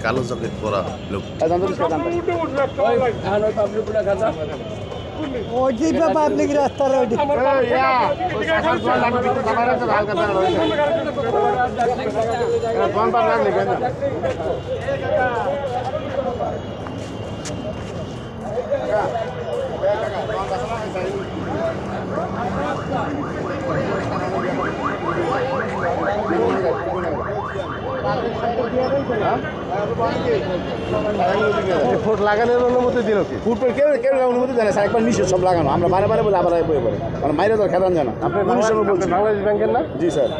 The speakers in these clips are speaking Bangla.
কালো জ্যাকেট পরা লোক পাবলিক রাস্তার ফুট লাগানোর অনুমতি দিল কি? ফুট কেউ কেউ অনুমতি দেয় না স্যার, একবার নিষেধ সব লাগানো। আমরা বারে বারে বলে আবার বয়ে পড়ে, মানে মাইরে তো খেতাম জানা। আপনি বাংলাদেশ ব্যাংকের না? জি স্যার,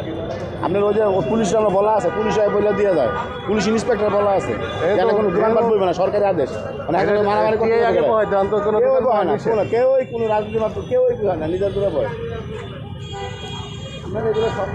আপনার ওই যে পুলিশ আমরা বলা আছে, পুলিশ বলে দিয়ে যায়, পুলিশ ইন্সপেক্টর বলা আছে, এখানে কোনো দোকানপাট বইবে না, সরকারি আদেশ। মানে এখন মারামারি করতে কেউই কোনো রাজনীতি মাত্র কেউই হয় না, নিজের দূরে বয়। আপনার এগুলো সব